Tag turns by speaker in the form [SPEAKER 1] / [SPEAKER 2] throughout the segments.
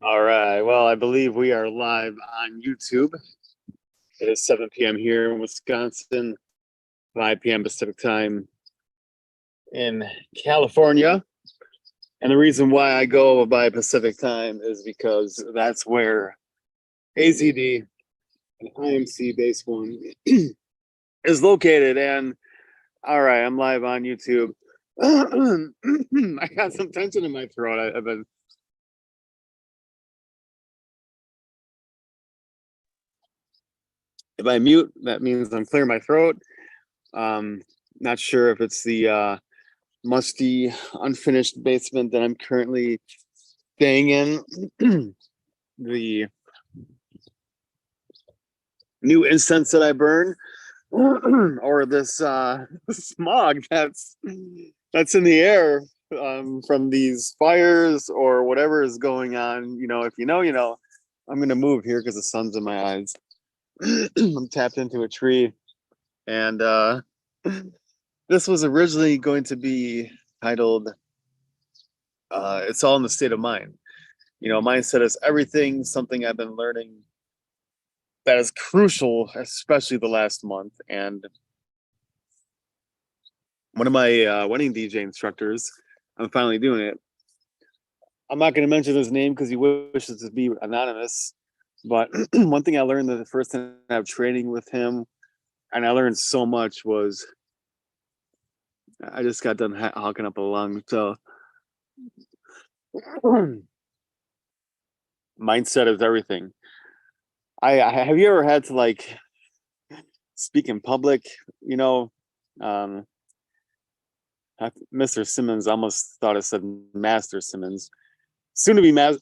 [SPEAKER 1] All right. Well, I believe we are live on YouTube. It is 7 p.m. here in Wisconsin, 5 p.m. Pacific time in California. And the reason why I go by Pacific time is because that's where AZD, an IMC base one, is located. And all right, I'm live on YouTube. I got some tension in my throat. I've been. If I mute, that means I'm clearing my throat. Not sure if it's the musty, unfinished basement that I'm currently staying in. The new incense that I burn, or this smog that's in the air from these fires or whatever is going on. You know, if you know, you know. I'm gonna move here because the sun's in my eyes. I'm tapped into a tree, and this was originally going to be titled "It's All in the State of Mind." You know, mindset is everything. Something I've been learning that is crucial, especially the last month. And one of my wedding DJ instructors, I'm finally doing it. I'm not going to mention his name because he wishes to be anonymous. But one thing I learned that the first time I have training with him, and I learned so much, was I just got done hawking up a lung. So mindset is everything. I have you ever had to like speak in public? You know, Mr. Simmons, I almost thought I said Master Simmons. Soon to be Master.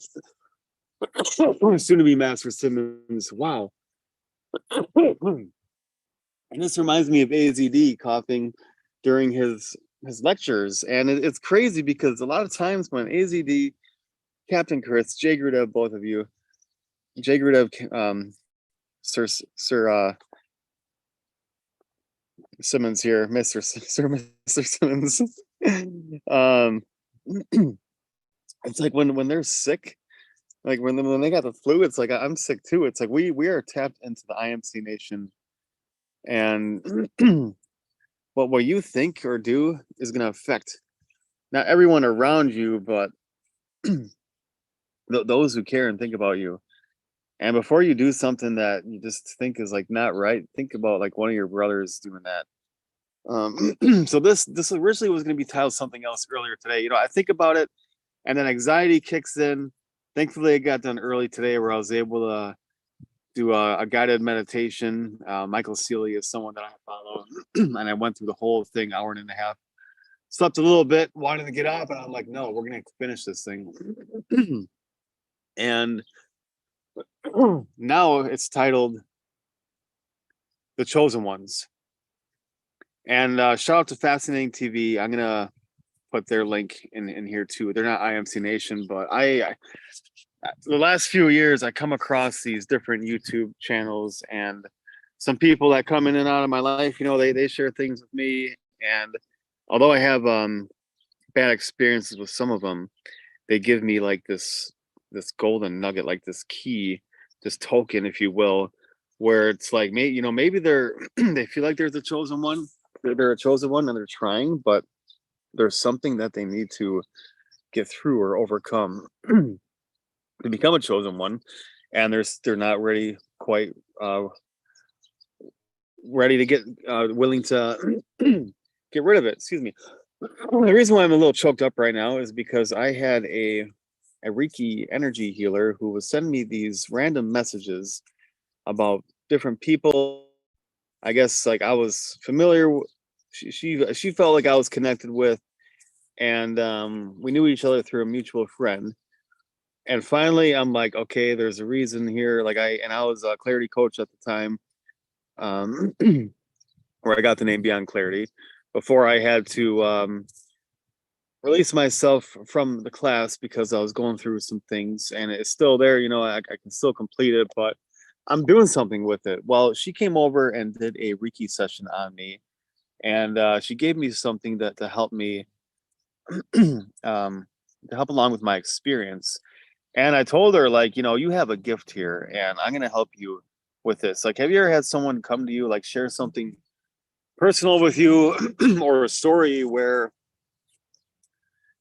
[SPEAKER 1] Soon to be Master Simmons. Wow. And this reminds me of AZD coughing during his lectures, and it's crazy because a lot of times when AZD, Captain Chris, Jay Grudev, both of you, Jay Grudev, Sir Simmons here, Mr. Simmons. It's like when they're sick, like when they got the flu, it's like I'm sick too. It's like we are tapped into the IMC nation, and what you think or do is going to affect not everyone around you, but those who care and think about you. And before you do something that you just think is like not right, think about like one of your brothers doing that. So this originally was going to be titled something else earlier today. You know, I think about it, and then anxiety kicks in. Thankfully, it got done early today, where I was able to do a guided meditation. Michael Seeley is someone that I follow, and I went through the whole thing, hour and a half. Slept a little bit, wanted to get up, and I'm like, no, we're gonna finish this thing. And now it's titled "The Chosen Ones." And shout out to Fascinating TV. I'm gonna put their link in here too. They're not IMC Nation, but I the last few years I come across these different YouTube channels, and some people that come in and out of my life, you know, they share things with me. And although I have bad experiences with some of them, they give me like this golden nugget, like this key, this token, if you will, where it's like maybe they're they feel like there's a chosen one. They're a chosen one and they're trying, but there's something that they need to get through or overcome to become a chosen one, and they're not ready quite ready to get willing to get rid of it. Excuse me. The reason why I'm a little choked up right now is because I had a Reiki energy healer who was sending me these random messages about different people. I guess like I was familiar. She felt like I was connected with, and we knew each other through a mutual friend. And finally, I'm like, okay, there's a reason here. Like I was a clarity coach at the time, um, where I got the name Beyond Clarity. Before I had to release myself from the class because I was going through some things, and it's still there. I can still complete it, but I'm doing something with it. Well, she came over and did a Reiki session on me, and she gave me something that to help me, to help along with my experience. And I told her, like, you have a gift here, and I'm gonna help you with this. Like, have you ever had someone come to you, like, share something personal with you, or a story where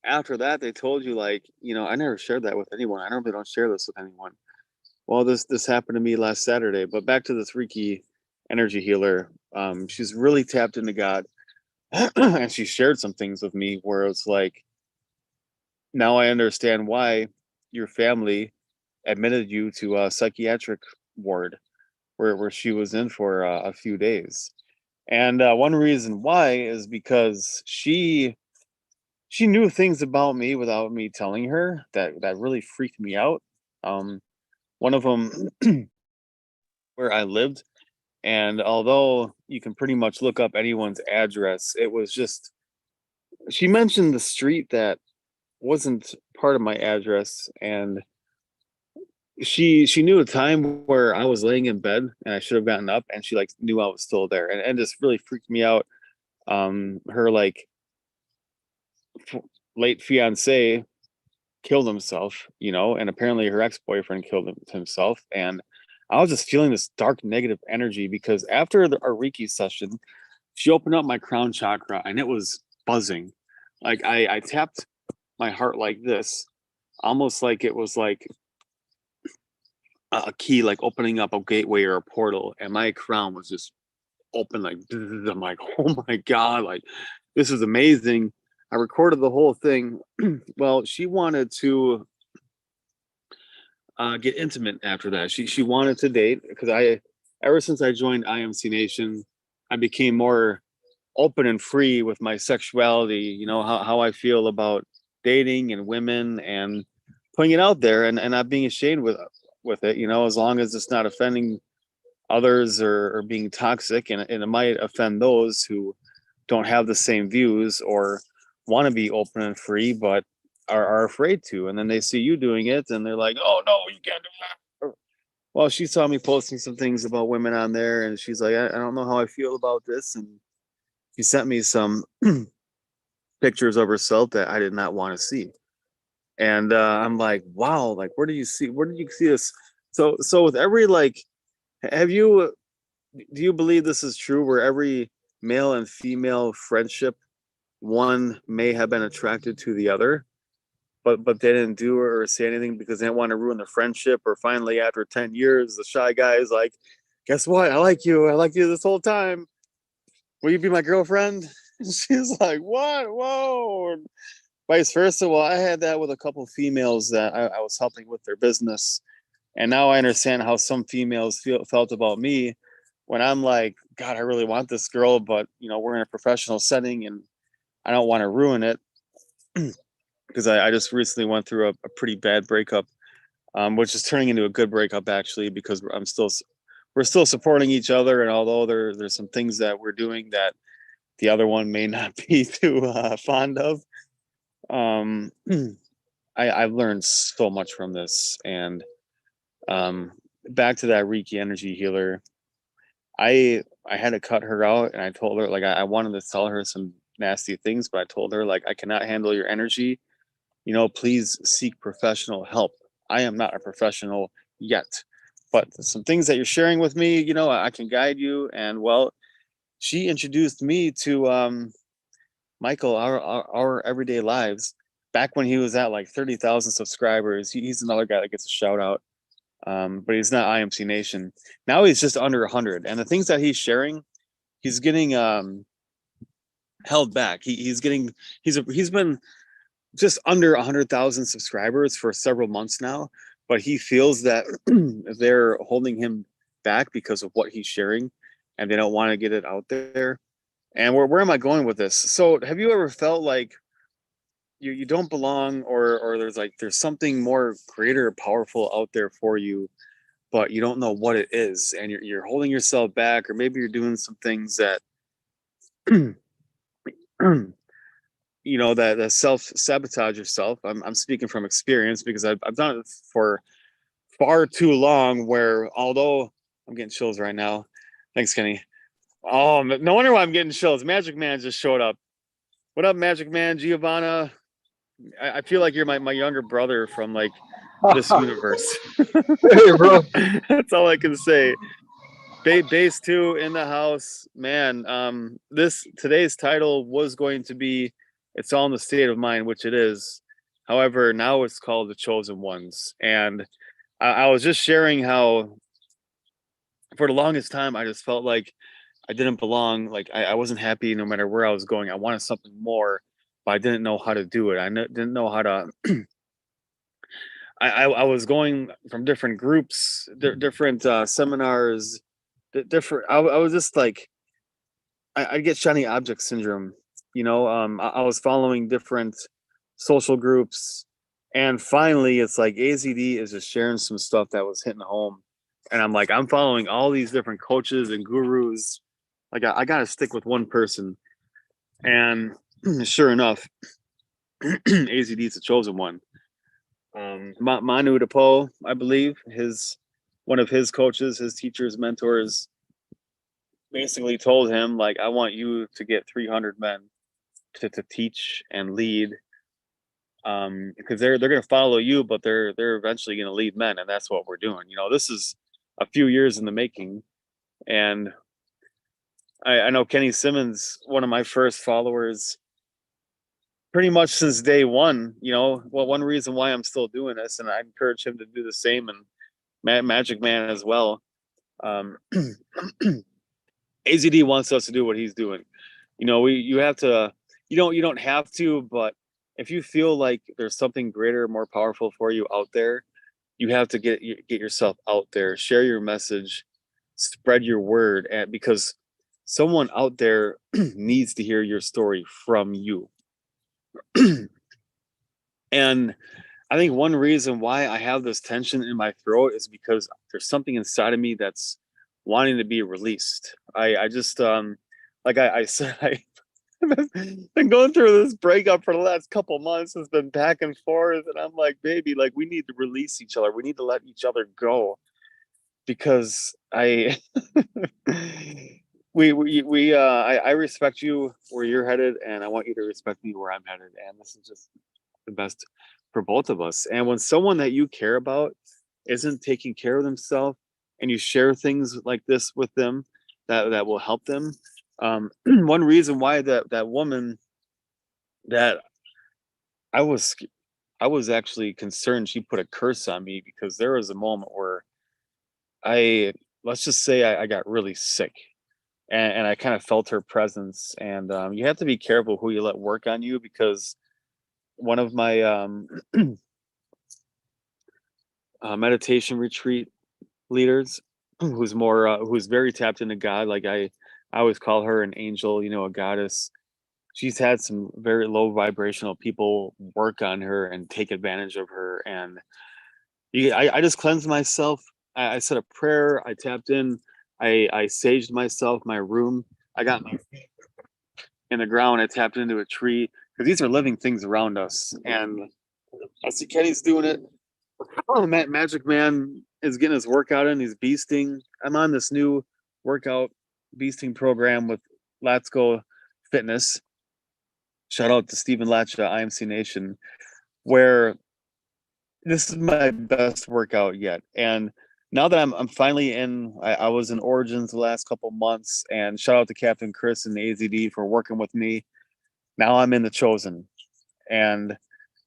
[SPEAKER 1] after that they told you, like, I never shared that with anyone. I normally don't share this with anyone. Well, this happened to me last Saturday. But back to this Reiki energy healer. She's really tapped into God, and she shared some things with me where it's like, now I understand why your family admitted you to a psychiatric ward where she was in for a few days. And one reason why is because she knew things about me without me telling her that really freaked me out. Um, one of them where I lived, and although you can pretty much look up anyone's address, it was just she mentioned the street that wasn't part of my address, and she knew a time where I was laying in bed and I should have gotten up, and she like knew I was still there, and just really freaked me out. Her like f- late fiance killed himself, and apparently her ex-boyfriend killed himself. And I was just feeling this dark negative energy because after our Reiki session, she opened up my crown chakra and it was buzzing. Like I tapped my heart like this, almost like it was like a key, like opening up a gateway or a portal, and my crown was just open like I'm like, oh my god, like this is amazing. I recorded the whole thing. Well, she wanted to get intimate after that. She wanted to date because ever since I joined IMC Nation, I became more open and free with my sexuality. How I feel about dating and women, and putting it out there, and not being ashamed with it. As long as it's not offending others, or being toxic, and it might offend those who don't have the same views or want to be open and free, but are afraid to. And then they see you doing it and they're like, oh no, you can't do that. Well, she saw me posting some things about women on there, and she's like, I don't know how I feel about this. And she sent me some pictures of herself that I did not want to see. And I'm like, wow, like where did you see this? So with every, like, have you do you believe this is true, where every male and female friendship, one may have been attracted to the other, but they didn't do or say anything because they didn't want to ruin the friendship? Or finally, after 10 years, the shy guy is like, guess what, I like you this whole time, will you be my girlfriend? And she's like, what, whoa, and vice versa. Well, I had that with a couple of females that I was helping with their business, and now I understand how some females felt about me when I'm like, God, I really want this girl, but we're in a professional setting and I don't want to ruin it. Because I just recently went through a pretty bad breakup, which is turning into a good breakup actually, because we're still supporting each other, and although there's some things that we're doing that the other one may not be too fond of, um, I've learned so much from this. And um, back to that Reiki energy healer, I had to cut her out, and I told her, like, I wanted to tell her some nasty things, but I told her, like, I cannot handle your energy. Please seek professional help. I am not a professional yet, but some things that you're sharing with me, I can guide you. And well, she introduced me to Michael, our everyday lives, back when he was at like 30,000 subscribers. He's another guy that gets a shout out. But he's not IMC Nation. Now he's just under 100. And the things that he's sharing, he's getting held back. He's been just under 100,000 subscribers for several months now, but he feels that they're holding him back because of what he's sharing, and they don't want to get it out there. And where am I going with this? So have you ever felt like you don't belong, or there's something more greater, powerful out there for you, but you don't know what it is, and you're holding yourself back, or maybe you're doing some things that that self sabotage yourself. I'm speaking from experience because I've done it for far too long. Where although I'm getting chills right now, thanks, Kenny. Oh, no wonder why I'm getting chills. Magic Man just showed up. What up, Magic Man? Giovanna. I feel like you're my younger brother from like this universe.
[SPEAKER 2] Hey, bro.
[SPEAKER 1] That's all I can say. Base two in the house, man. This today's title was going to be "It's All in the State of Mind," which it is. However, now it's called "The Chosen Ones," and I was just sharing how for the longest time I just felt like I didn't belong. Like I wasn't happy no matter where I was going. I wanted something more, but I didn't know how to do it. Didn't know how to. I was going from different groups, different seminars, different. I was just like I get shiny object syndrome. I was following different social groups, and finally, it's like AZD is just sharing some stuff that was hitting home, and I'm like, I'm following all these different coaches and gurus. Like, I got to stick with one person, and sure enough, AZD is the chosen one. Manu Depo, I believe, his one of his coaches, his teachers, mentors, basically told him like, I want you to get 300 men to teach and lead, because they're going to follow you, but they're eventually going to lead men, and that's what we're doing. This is a few years in the making, and I know Kenny Simmons, one of my first followers, pretty much since day one. Well, one reason why I'm still doing this, and I encourage him to do the same, and Magic Man as well. um, AZD wants us to do what he's doing. You have to. You don't have to, but if you feel like there's something greater, more powerful for you out there, you have to get yourself out there, share your message, spread your word, and because someone out there needs to hear your story from you. And I think one reason why I have this tension in my throat is because there's something inside of me that's wanting to be released. I just like I said, I've been going through this breakup for the last couple months. It's been back and forth, and I'm like, baby, like we need to release each other. We need to let each other go, because I I respect you where you're headed, and I want you to respect me where I'm headed, and this is just the best for both of us. And when someone that you care about isn't taking care of themselves, and you share things like this with them that will help them. One reason why that woman that I was I was actually concerned she put a curse on me, because there was a moment where I let's just say I got really sick, and I kind of felt her presence. And you have to be careful who you let work on you, because one of my meditation retreat leaders, who's very tapped into God, like I always call her an angel, a goddess. She's had some very low vibrational people work on her and take advantage of her, and I just cleansed myself. I said a prayer. I tapped in. I saged myself, my room. I got my feet in the ground. I tapped into a tree, because these are living things around us. And I see Kenny's doing it. Oh, Magic Man is getting his workout in. He's beasting. I'm on this new workout beasting program with Let's Go Fitness. Shout out to Stephen Latcha, IMC Nation, where this is my best workout yet. And now that I'm finally in, I was in Origins the last couple months, and shout out to Captain Chris and the AZD for working with me. Now I'm in the Chosen, and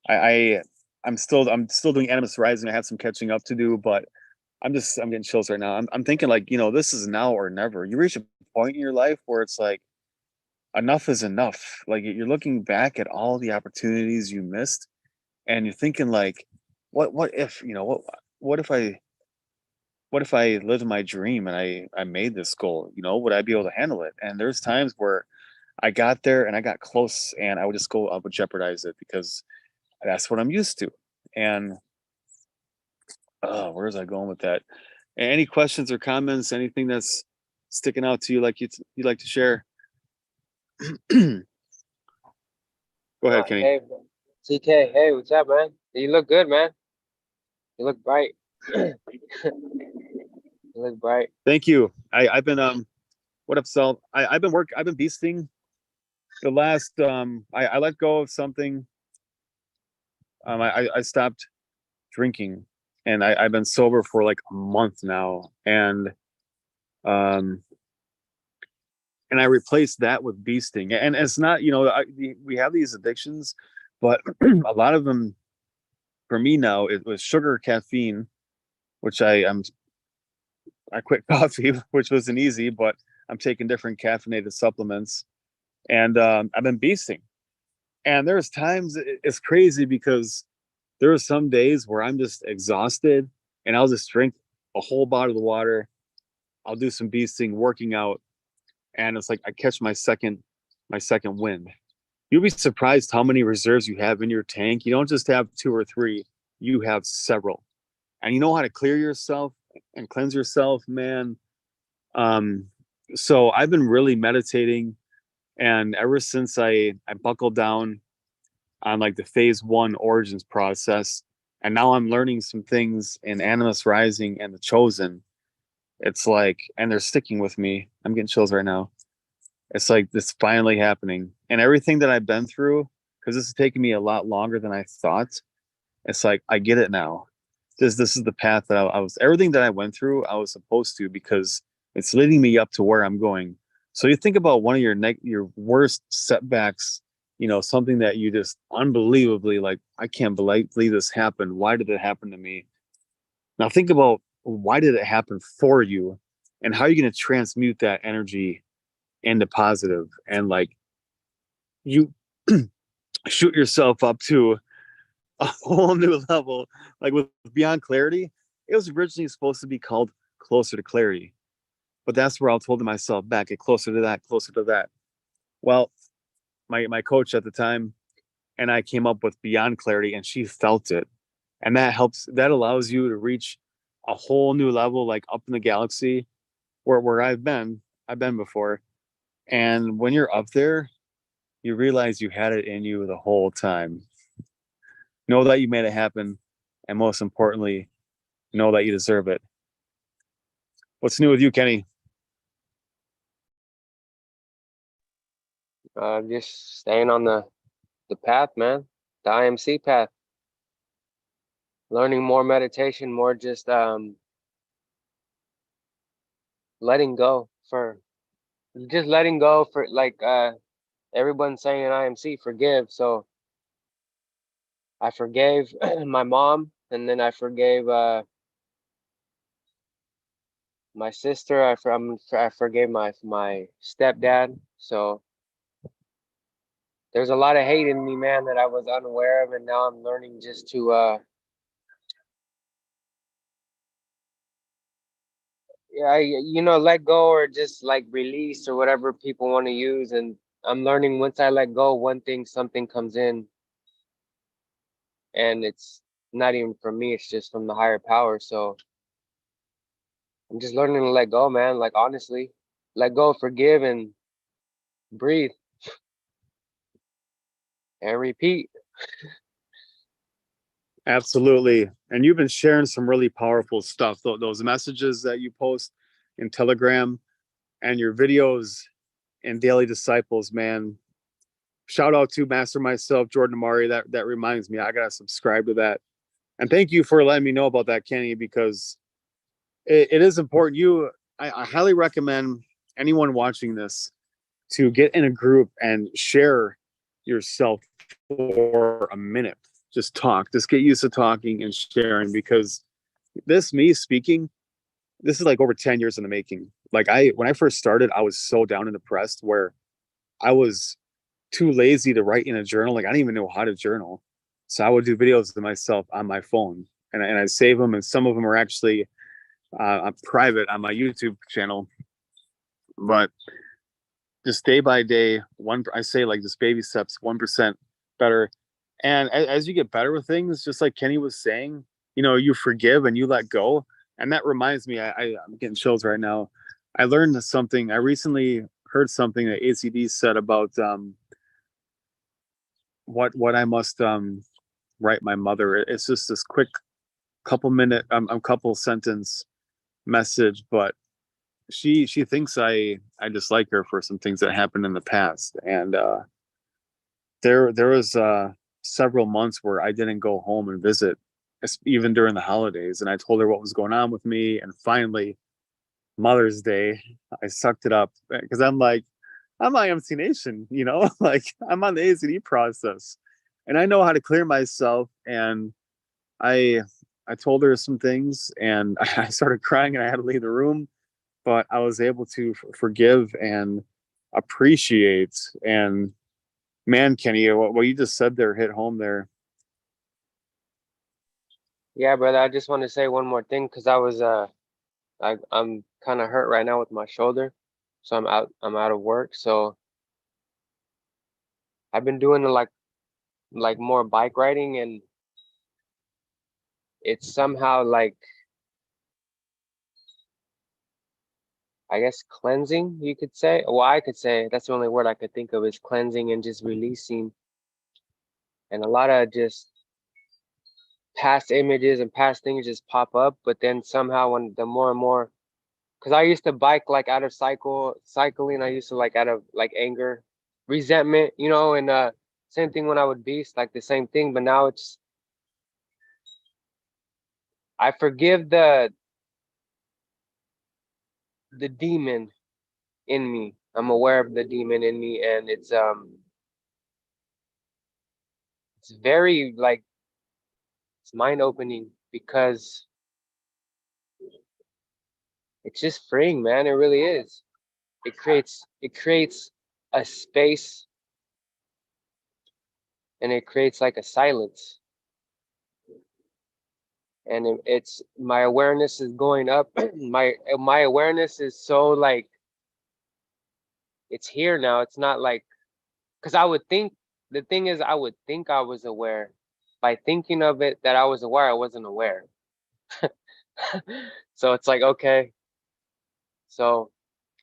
[SPEAKER 1] I, I I'm still doing Animus Rising. I have some catching up to do, but I'm getting chills right now. I'm thinking like, this is now or never. You reach a point in your life where it's like enough is enough. Like you're looking back at all the opportunities you missed, and you're thinking like, what if, what if I lived my dream and I made this goal, would I be able to handle it? And there's times where I got there and I got close, and I would just go, I would jeopardize it because that's what I'm used to. And where was I going with that? Any questions or comments? Anything that's sticking out to you, like you'd like to share? Go ahead, Kenny.
[SPEAKER 2] Hey, TK, hey, what's up, man? You look good, man. You look bright. You look bright.
[SPEAKER 1] Thank you. I've been what up, Sal? I've been beasting the last I let go of something. I stopped drinking, and I've been sober for like a month now, um and I replaced that with beasting. And it's not, we have these addictions, but a lot of them for me now it was sugar, caffeine, which I quit coffee, which wasn't easy, but I'm taking different caffeinated supplements, and I've been beasting. And there's times it's crazy because there are some days where I'm just exhausted, and I'll just drink a whole bottle of water. I'll do some beasting, working out, and it's like I catch my second wind. You'll be surprised how many reserves you have in your tank. You don't just have two or three, you have several. And you know how to clear yourself and cleanse yourself, man. Um, so I've been really meditating, and ever since I buckled down on like the phase one origins process, and now I'm learning some things in Animus Rising and the Chosen. It's like, and they're sticking with me. I'm getting chills right now. It's like this finally happening, and everything that I've been through, because this is taking me a lot longer than I thought. It's like I get it now. This is the path that I was. Everything that I went through, I was supposed to, because it's leading me up to where I'm going. So you think about one of your worst setbacks, something that you just unbelievably like. I can't believe this happened. Why did it happen to me? Now think about why did it happen for you, and how are you going to transmute that energy into positive, and like you shoot yourself up to a whole new level. Like with Beyond Clarity, it was originally supposed to be called Closer to Clarity, but that's where I told myself back, get closer to that, closer to that. Well, my coach at the time and I came up with Beyond Clarity, and she felt it, and that allows you to reach a whole new level, like up in the galaxy, where I've been before. And when you're up there, you realize you had it in you the whole time. Know that you made it happen, and most importantly, know that you deserve it. What's new with you, Kenny?
[SPEAKER 2] Just staying on the path, man. The IMC path. Learning more meditation, more just letting go for just letting go for like everyone's saying in IMC, forgive. So I forgave my mom, and then I forgave my sister. I forgave my stepdad. So there's a lot of hate in me, man, that I was unaware of, and now I'm learning just to yeah, let go, or just like release, or whatever people want to use. And I'm learning, once I let go one thing, something comes in, and it's not even from me, it's just from the higher power. So I'm just learning to let go, man. Like, honestly, let go, forgive, and breathe and repeat.
[SPEAKER 1] Absolutely. And you've been sharing some really powerful stuff. Those messages that you post in Telegram and your videos in Daily Disciples, man. Shout out to Master myself, Jordan Amari. That reminds me, I gotta subscribe to that. And thank you for letting me know about that, Kenny, because it is important. I highly recommend anyone watching this to get in a group and share yourself for a minute. Just talk. Just get used to talking and sharing, because me speaking, this is like over 10 years in the making. Like when I first started, I was so down and depressed where I was too lazy to write in a journal. Like I didn't even know how to journal. So I would do videos of myself on my phone, and I save them. And some of them are actually private on my YouTube channel. But just day by day, I say like just baby steps, 1% better. And as you get better with things, just like Kenny was saying, you forgive and you let go. And that reminds me, I'm getting chills right now. I learned something. I recently heard something that ACD said about what I must write my mother. It's just this quick couple sentence message, but she thinks I dislike her for some things that happened in the past. And there was several months where I didn't go home and visit, even during the holidays. And I told her what was going on with me. And finally, Mother's Day, I sucked it up because I'm like, I'm IMC Nation, like I'm on the ACD process, and I know how to clear myself. And I I told her some things, and I started crying, and I had to leave the room. But I was able to forgive and appreciate. And man, Kenny, what you just said there hit home there.
[SPEAKER 2] Yeah, brother. I just want to say one more thing because I'm kind of hurt right now with my shoulder, so I'm out of work. So I've been doing like more bike riding, and it's somehow like, I guess, cleansing, you could say. Well, I could say that's the only word I could think of, is cleansing and just releasing, and a lot of just past images and past things just pop up. But then somehow, when the more and more, because I used to bike like out of cycling, I used to like out of like anger, resentment, and same thing when I would beast, like the same thing. But now I forgive the demon in me. I'm aware of the demon in me, and it's very like, it's mind opening because it's just freeing, man. It really is. It creates a space, and it creates like a silence, and it's my awareness is going up. My awareness is so like, it's here now. It's not like, because I would think, the thing is, I would think I was aware. By thinking of it that I was aware, I wasn't aware. So it's like, okay, so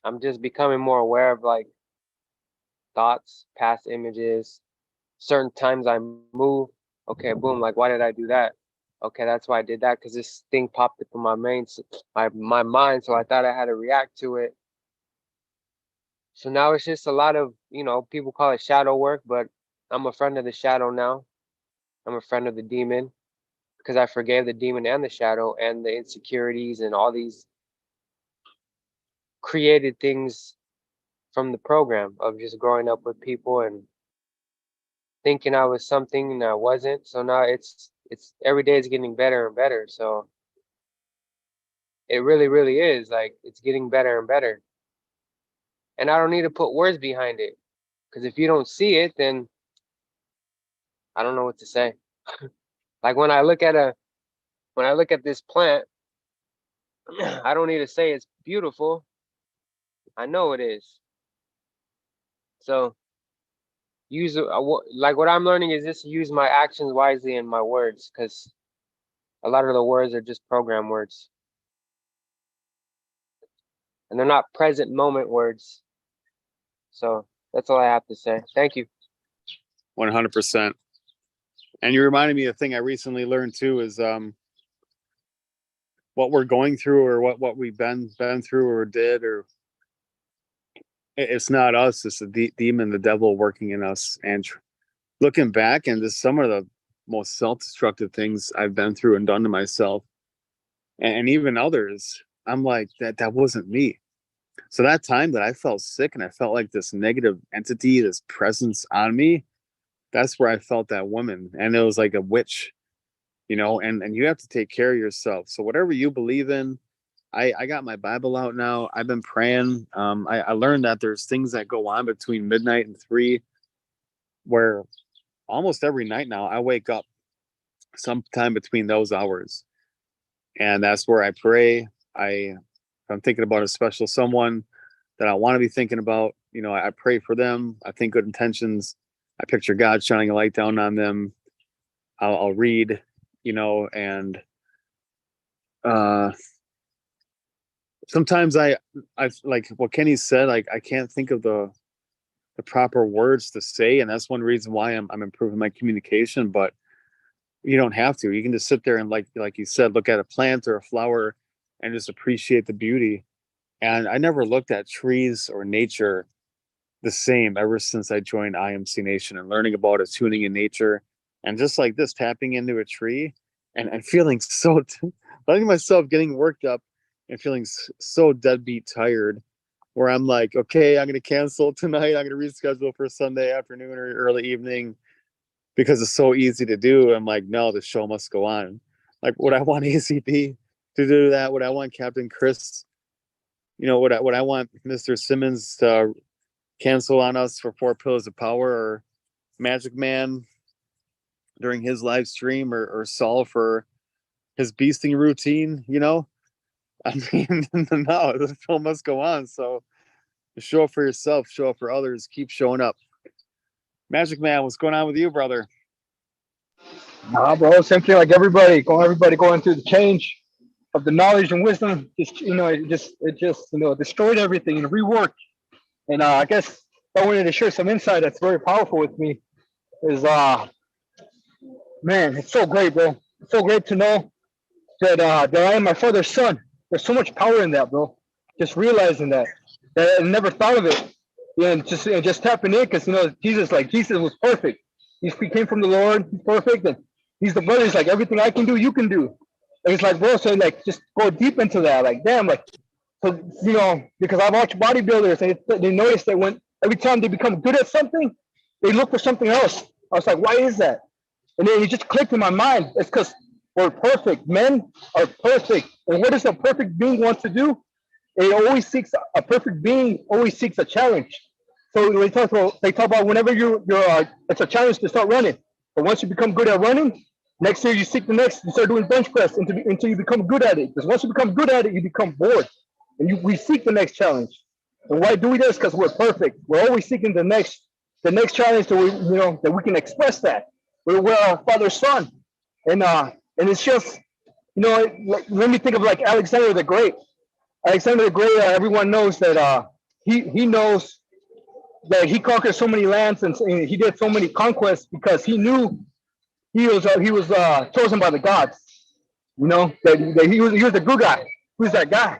[SPEAKER 2] I'm just becoming more aware of like thoughts, past images, certain times I move. Okay, boom, like why did I do that? Okay, that's why I did that, because this thing popped up in my mind, so I thought I had to react to it. So now it's just a lot of, people call it shadow work, but I'm a friend of the shadow now. I'm a friend of the demon because I forgave the demon and the shadow and the insecurities and all these created things from the program of just growing up with people and thinking I was something and I wasn't. So now it's every day is getting better and better. So it really, really is like, it's getting better and better. And I don't need to put words behind it, because if you don't see it, then I don't know what to say. Like when I look at this plant, I don't need to say it's beautiful. I know it is. So like what I'm learning is just use my actions wisely and my words, because a lot of the words are just program words, and they're not present moment words. So that's all I have to say. Thank you.
[SPEAKER 1] 100%. And you reminded me of a thing I recently learned too, is what we're going through, or what we've been through or did, or it's not us, it's the demon, the devil working in us. And looking back, and just some of the most self-destructive things I've been through and done to myself, and even others, I'm like, that wasn't me. So that time that I felt sick and I felt like this negative entity, this presence on me, that's where I felt that woman. And it was like a witch, and you have to take care of yourself. So whatever you believe in, I got my Bible out now. I've been praying. I learned that there's things that go on between midnight and 3, where almost every night now I wake up sometime between those hours. And that's where I pray. If I'm thinking about a special someone that I want to be thinking about, You know, I pray for them. I think good intentions. I picture God shining a light down on them. I'll read, you know, and uh, sometimes I like what Kenny said. Like I can't think of the proper words to say, and that's one reason why I'm improving my communication. But you don't have to. You can just sit there and like you said, look at a plant or a flower and just appreciate the beauty. And I never looked at trees or nature the same ever since I joined IMC Nation and learning about it, tuning in nature, and just like this, tapping into a tree and feeling so, letting myself getting worked up and feeling so deadbeat tired. Where I'm like, okay, I'm going to cancel tonight. I'm going to reschedule for Sunday afternoon or early evening because it's so easy to do. I'm like, no, the show must go on. Like, would I want ACP to do that? Would I want Captain Chris? You know, would I want Mr. Simmons to cancel on us for 4 Pillars of Power, or Magic Man during his live stream, or Saul for his beasting routine? You know, I mean, no, the show must go on. So show up for yourself, show up for others, keep showing up. Magic Man, what's going on with you, brother?
[SPEAKER 3] Nah, bro, same thing like everybody going through the change of the knowledge and wisdom. Just it just destroyed everything and reworked. And I guess I wanted to share some insight that's very powerful with me. Is man, it's so great, bro. It's so great to know that I am my father's son. There's so much power in that, bro. Just realizing that I never thought of it. Yeah, and just tapping in because Jesus was perfect. He came from the Lord. He's perfect, and he's the brother. He's like everything I can do, you can do. And it's like, bro, so like just go deep into that. Like, damn, like so because I've watched bodybuilders and they notice that when every time they become good at something, they look for something else. I was like, why is that? And then it just clicked in my mind. It's because we're perfect. Men are perfect. And what does a perfect being want to do? A perfect being always seeks a challenge. So they talk about whenever it's a challenge to start running. But once you become good at running, next year you start doing bench press until you become good at it. Because once you become good at it, you become bored. And we seek the next challenge. And why do we this? Because we're perfect. We're always seeking the next challenge that we can express that. We're our father's son. And it's just, let me think of like Alexander the Great. Alexander the Great, everyone knows that he knows that he conquered so many lands and he did so many conquests because he knew he was chosen by the gods. That he was a good guy. Who's that guy?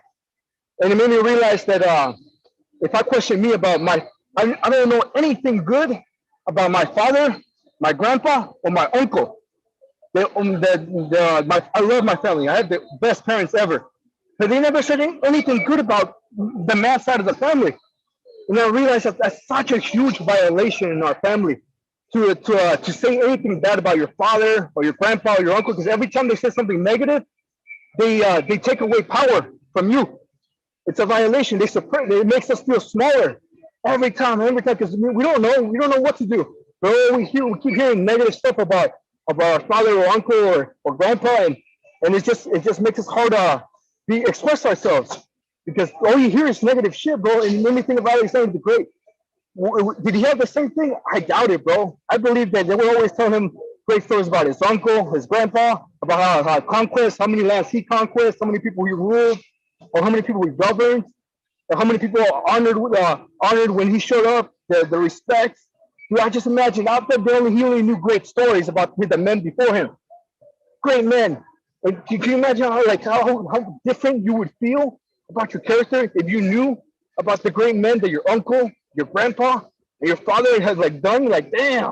[SPEAKER 3] And it made me realize that if I question me about I don't know anything good about my father, my grandpa, or my uncle. I love my family. I have the best parents ever. But they never said anything good about the man side of the family. And I realized that's such a huge violation in our family to say anything bad about your father or your grandpa or your uncle, because every time they say something negative, they take away power from you. It's a violation. It makes us feel smaller every time, because we don't know what to do. We keep hearing negative stuff about our father or uncle or grandpa, and it just makes us hard to express ourselves because all you hear is negative shit, bro. And let me think about Alexander the Great. Did he have the same thing? I doubt it, bro. I believe that they would always tell him great stories about his uncle, his grandpa, about how conquest, how many lands he conquered, how many people he ruled, or how many people he governed, or how many people honored when he showed up, the respect. Dude, I just imagine out there, he only knew great stories about the men before him. Great men. And can you imagine how different you would feel about your character if you knew about the great men that your uncle, your grandpa, and your father has done? Like, damn,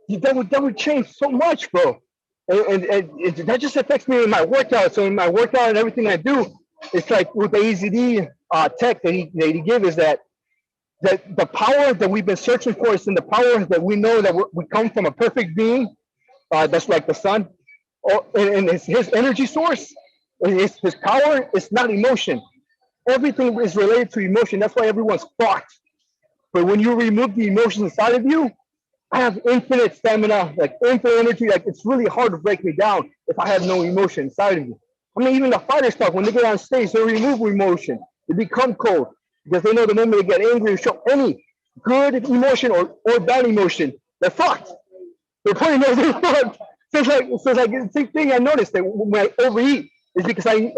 [SPEAKER 3] that would change so much, bro. And that just affects me in my workout. So in my workout and everything I do, it's like with the AZD tech that he gave is that the power that we've been searching for is in the power that we know that we come from a perfect being, that's like the sun, and his energy source, his power is not emotion. Everything is related to emotion. That's why everyone's fought. But when you remove the emotions inside of you, I have infinite stamina, like infinite energy. Like it's really hard to break me down if I have no emotion inside of me. I mean, even the fighters talk when they get on stage, they remove emotion. They become cold. because they know the moment they get angry or show any good emotion or bad emotion, they're fucked. They're pointing they're fucked. So it's like the same thing I noticed that when I overeat is because I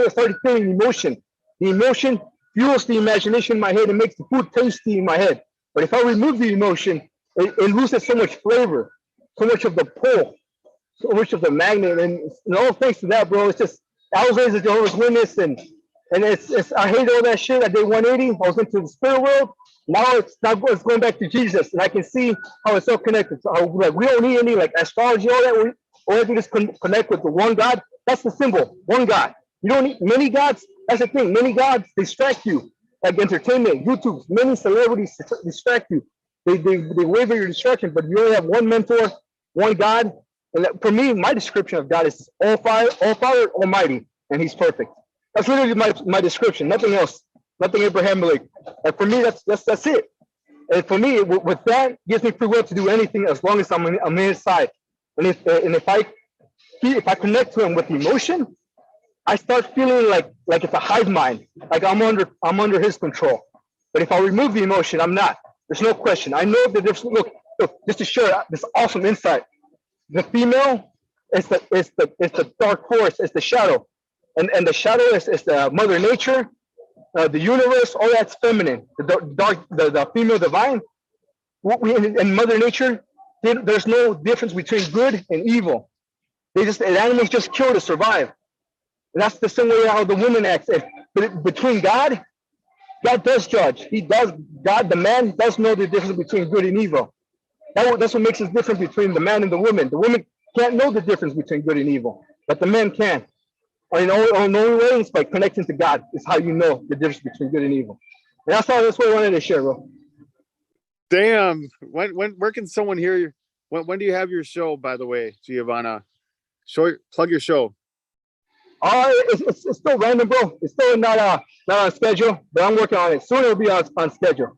[SPEAKER 3] started feeling emotion. The emotion fuels the imagination in my head and makes the food tasty in my head. But if I remove the emotion, it loses so much flavor, so much of the pull, so much of the magnet, and all thanks to that, bro. It's just I was raised a Jehovah's Witness, and it's I hate all that shit. I did 180. I was into the spirit world. Now it's going back to Jesus, and I can see how it's so connected. So like we don't need any like astrology, all that. All we have to just connect with the one God. That's the symbol, one God. You don't need many gods. That's the thing. Many gods distract you, like entertainment, YouTube. Many celebrities distract you. They waver your distraction, but you only have one mentor, one God. And for me, my description of God is all fire, almighty, and he's perfect. That's literally my description, nothing else, nothing Abrahamic. And for me, that's it. And for me, with that, gives me free will to do anything as long as I'm on his side. And if I connect to him with emotion, I start feeling like it's a hive mind, like I'm under his control. But if I remove the emotion, I'm not. There's no question. I know that there's look just to share this awesome insight. The female is the dark force, it's the shadow, and the shadow is the mother nature, the universe, all that's feminine. The female divine, and mother nature, there's no difference between good and evil. The animals just kill to survive. And that's the same way how the woman acts. Between God does judge. The man does know the difference between good and evil. That's what makes us different between the man and the woman. The woman can't know the difference between good and evil, but the man can. And the only way is by connecting to God is how you know the difference between good and evil. And that's what I wanted to share, bro.
[SPEAKER 1] Damn. Where can someone hear you? When do you have your show, by the way, Giovanna? Plug your show.
[SPEAKER 3] It's still random, bro. It's still not on schedule, but I'm working on it. Soon it'll be on schedule.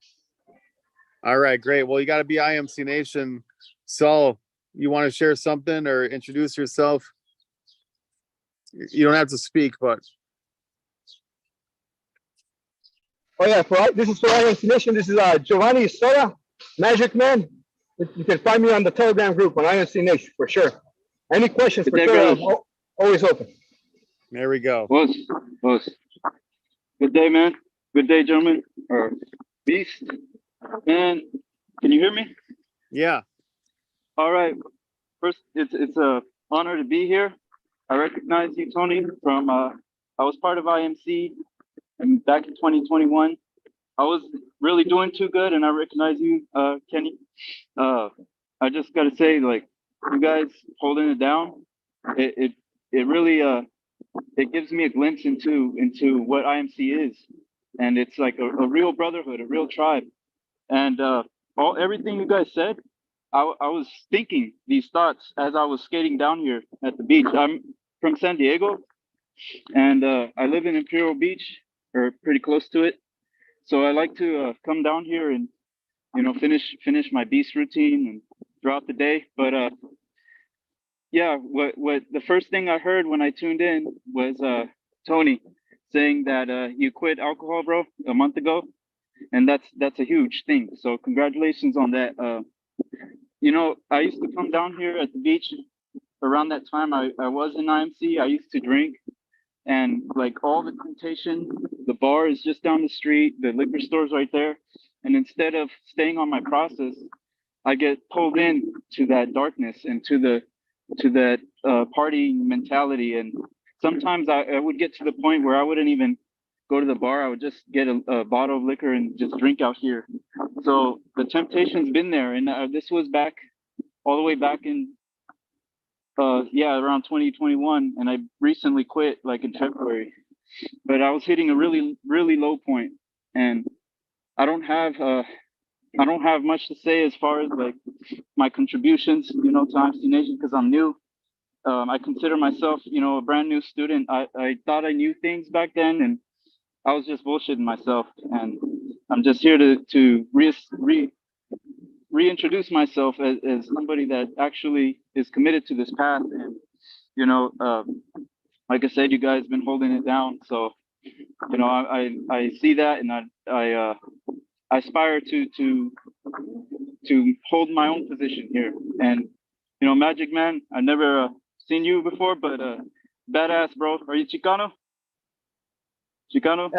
[SPEAKER 1] All right, great. Well, you got to be IMC Nation. So you want to share something or introduce yourself? You don't have to speak, but.
[SPEAKER 3] Oh yeah, this is for IMC Nation. This is Giovanni Soda, Magic Man. You can find me on the Telegram group on IMC Nation for sure. Any questions for sure? I'm always open.
[SPEAKER 1] There we go.
[SPEAKER 4] Boss. Good day, man. Good day, gentlemen. Or beast. Man, can you hear me?
[SPEAKER 1] Yeah.
[SPEAKER 4] All right. First, it's a honor to be here. I recognize you, Tony, from I was part of IMC and back in 2021. I was really doing too good, and I recognize you, Kenny. I just gotta say, like, you guys holding it down. It really it gives me a glimpse into what IMC is, and it's like a real brotherhood, a real tribe. And everything you guys said, I was thinking these thoughts as I was skating down here at the beach. I'm from San Diego, and I live in Imperial Beach, or pretty close to it. So I like to come down here and finish my beast routine and throughout the day. But yeah, what the first thing I heard when I tuned in was Tony saying that you quit alcohol, bro, a month ago. And that's a huge thing. So congratulations on that. I used to come down here at the beach around that time. I was in IMC. I used to drink, and like all the temptation, the bar is just down the street, the liquor store's right there. And instead of staying on my process, I get pulled in to that darkness and to that party mentality. And sometimes I would get to the point where I wouldn't even go to the bar. I would just get a bottle of liquor and just drink out here. So the temptation's been there, and this was all the way back in around 2021, and I recently quit like in February. But I was hitting a really, really low point, and I don't have much to say as far as like my contributions, to IMC Nation, because I'm new. I consider myself, a brand new student. I thought I knew things back then, and I was just bullshitting myself, and I'm just here to reintroduce myself as somebody that actually is committed to this path. And like I said, you guys been holding it down, so you know, I see that, and I aspire to hold my own position here. And you know, Magic Man, I never seen you before, but badass, bro. Are you Chicano? Chicano?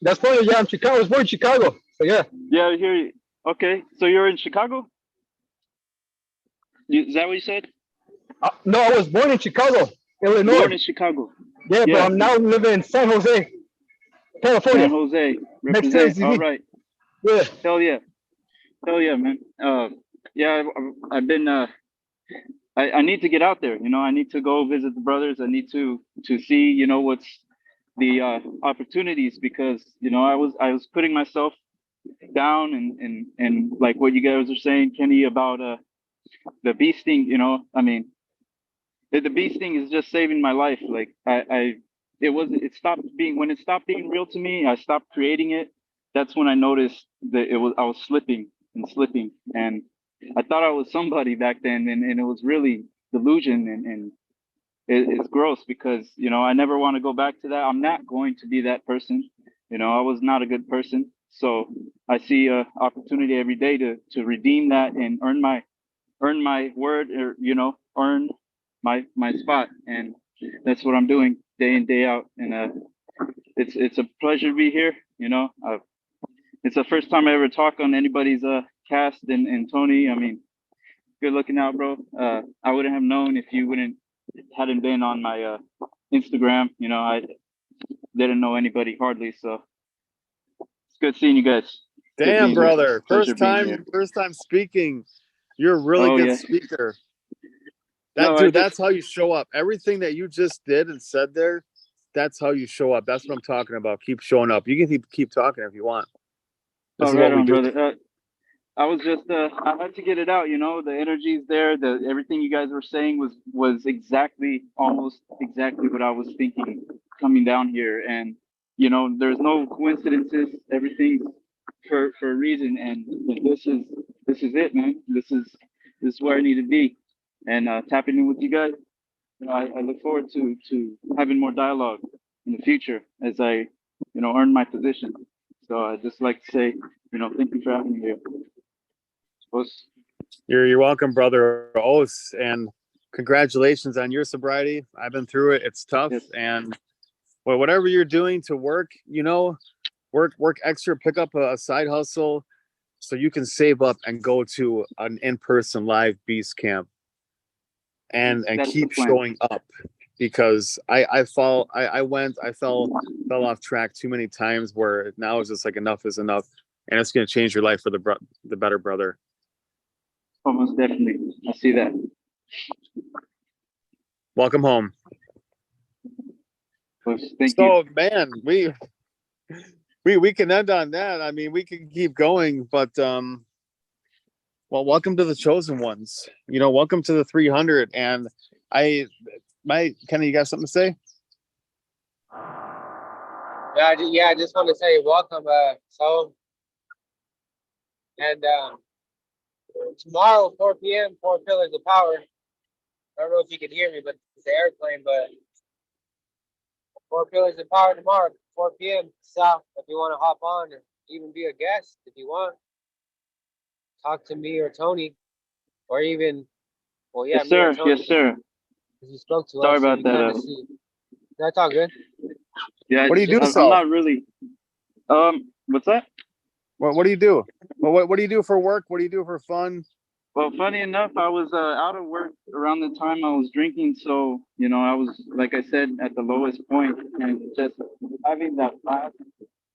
[SPEAKER 3] That's funny. Yeah, I'm Chicago. I was born in Chicago. So yeah.
[SPEAKER 4] Yeah, I hear you. Okay, so you're in Chicago? Is that what you said?
[SPEAKER 3] No, I was born in Chicago, Illinois.
[SPEAKER 4] Born in Chicago.
[SPEAKER 3] Yeah, but
[SPEAKER 4] Yeah.
[SPEAKER 3] I'm now living in San Jose, California.
[SPEAKER 4] San Jose.
[SPEAKER 3] Next to
[SPEAKER 4] Represent.
[SPEAKER 3] IMCtv.
[SPEAKER 4] All right.
[SPEAKER 3] Yeah.
[SPEAKER 4] Hell yeah. Hell yeah, man. Yeah, I've been. I need to get out there. You know, I need to go visit the brothers. I need to see. You know, what's the opportunities, because you know I was putting myself down, and like what you guys are saying, Kenny, about the bee sting. You know, I mean, the bee sting is just saving my life. Like it stopped being, when it stopped being real to me. I stopped creating it. That's when I noticed that I was slipping and slipping, and I thought I was somebody back then, and it was really delusion, and it's gross, because you know I never want to go back to that. I'm not going to be that person. You know, I was not a good person, so I see a opportunity every day to redeem that and earn my word, or you know, earn my spot, and that's what I'm doing day in, day out. And it's a pleasure to be here. You know, it's the first time I ever talk on anybody's cast, and Tony, I mean, good looking out, bro. I wouldn't have known if you hadn't been on my Instagram. You know, I didn't know anybody hardly, so it's good seeing you guys.
[SPEAKER 1] Damn, brother.
[SPEAKER 4] Pleasure being here.
[SPEAKER 1] First time speaking. You're a really good speaker. That's how you show up. Everything that you just did and said there, that's how you show up. That's what I'm talking about. Keep showing up. You can keep talking if you want. This is
[SPEAKER 4] right
[SPEAKER 1] what we
[SPEAKER 4] on,
[SPEAKER 1] do.
[SPEAKER 4] brother. I was just I had to get it out, you know. The energy's there. Everything you guys were saying was almost exactly what I was thinking coming down here. And you know, there's no coincidences. Everything's for a reason, and this is it, man. This is where I need to be. And tapping in with you guys, you know, I look forward to having more dialogue in the future as I, you know, earn my position. So I'd just like to say, you know, thank you for having me here.
[SPEAKER 1] You're welcome, brother Os, and congratulations on your sobriety. I've been through it. It's tough.
[SPEAKER 4] Yes.
[SPEAKER 1] And whatever you're doing to work, you know, work extra, pick up a side hustle so you can save up and go to an in-person live beast camp and keep showing up, because I fell off track too many times, where now it's just like enough is enough, and it's going to change your life for the better, brother.
[SPEAKER 4] Almost definitely. I see that.
[SPEAKER 1] Welcome home.
[SPEAKER 4] Thank you.
[SPEAKER 1] Man, we can end on that. I mean, we can keep going, but well, welcome to the chosen ones. You know, welcome to the 300. And Kenny, you got something to say?
[SPEAKER 2] Yeah, I just want to say welcome. Tomorrow, 4 p.m., 4 Pillars of Power. I don't know if you can hear me, but it's an airplane. But 4 Pillars of Power tomorrow, 4 p.m. So if you want to hop on and even be a guest, if you want, talk to me or Tony, or even, well, yeah,
[SPEAKER 4] yes, sir.
[SPEAKER 2] Tony,
[SPEAKER 4] yes, sir.
[SPEAKER 2] Because you spoke to
[SPEAKER 4] Sorry
[SPEAKER 2] us.
[SPEAKER 4] about that.
[SPEAKER 2] That's all good.
[SPEAKER 1] Yeah. What do you do?
[SPEAKER 4] I'm not really. What's that?
[SPEAKER 1] What do you do? Well, what do you do for work? What do you do for fun?
[SPEAKER 4] Well, funny enough, I was out of work around the time I was drinking. So, you know, I was, like I said, at the lowest point, and just having that last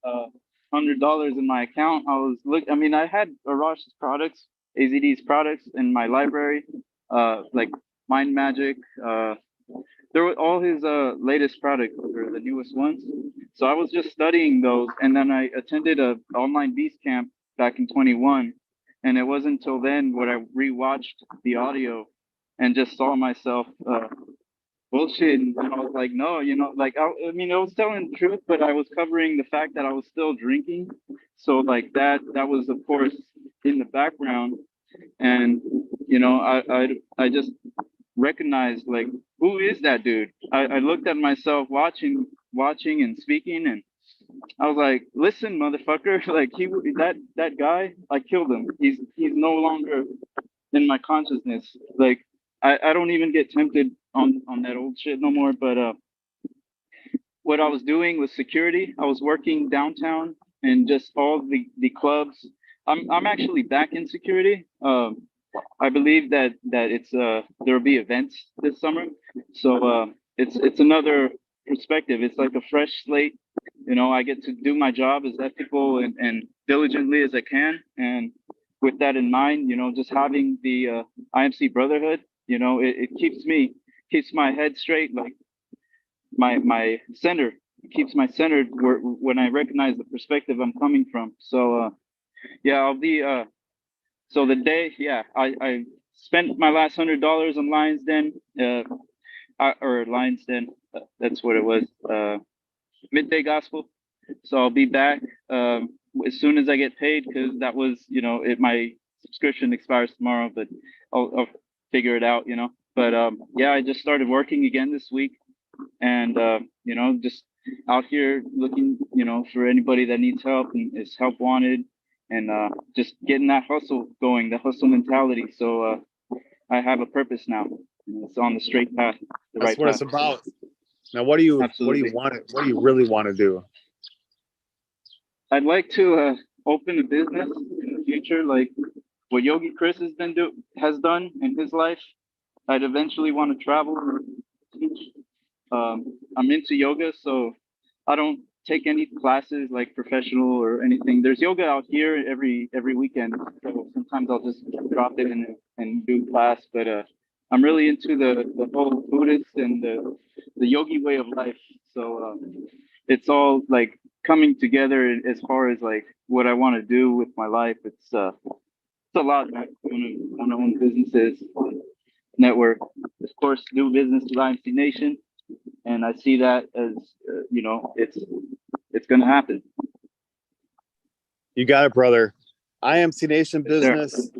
[SPEAKER 4] $100 in my account, I had Arash's products, AZD's products in my library, like Mind Magic. There were all his latest products, or the newest ones. So I was just studying those, and then I attended a online beast camp back in 21, and it wasn't until then when I rewatched the audio and just saw myself bullshit, and I was like, no, you know, like I mean, I was telling the truth, but I was covering the fact that I was still drinking. So like that was of course in the background, and you know, I just recognized, like, who is that dude? I looked at myself watching and speaking, and I was like, listen, motherfucker, like that guy, I killed him. He's no longer in my consciousness. Like I don't even get tempted on that old shit no more. But what I was doing was security. I was working downtown and just all the clubs. I'm actually back in security. I believe that it's there'll be events this summer, so it's another perspective. It's like a fresh slate. You know, I get to do my job as ethical and diligently as I can, and with that in mind, you know, just having the IMC brotherhood, you know, it keeps my head straight, like my center, it keeps my centered when I recognize the perspective I'm coming from. So yeah, I'll be so the day, yeah, I spent my last $100 on Lions Den, or Lions Den, that's what it was, midday gospel. So I'll be back as soon as I get paid, because that was, you know, my subscription expires tomorrow, but I'll figure it out, you know. But yeah, I just started working again this week, and you know, just out here looking, you know, for anybody that needs help and is help wanted, and just getting that hustle going, the hustle mentality. So I have a purpose now. It's on the straight path, the
[SPEAKER 1] That's
[SPEAKER 4] right
[SPEAKER 1] what
[SPEAKER 4] path.
[SPEAKER 1] it's about. Now, what do you
[SPEAKER 4] Absolutely.
[SPEAKER 1] want? What do you really want to do?
[SPEAKER 4] I'd like to open a business in the future, like what Yogi Chris has done in his life. I'd eventually want to travel or teach. I'm into yoga, so I don't take any classes like professional or anything. There's yoga out here every weekend, so sometimes I'll just drop in and do class. But I'm really into the whole Buddhist and the yogi way of life. So it's all like coming together as far as like what I want to do with my life. It's a lot, man. I want to own businesses, network, of course, do business with IMC Nation, and I see that as you know, it's gonna happen.
[SPEAKER 1] You got it, brother. IMC Nation
[SPEAKER 4] Yes, sir.
[SPEAKER 1] business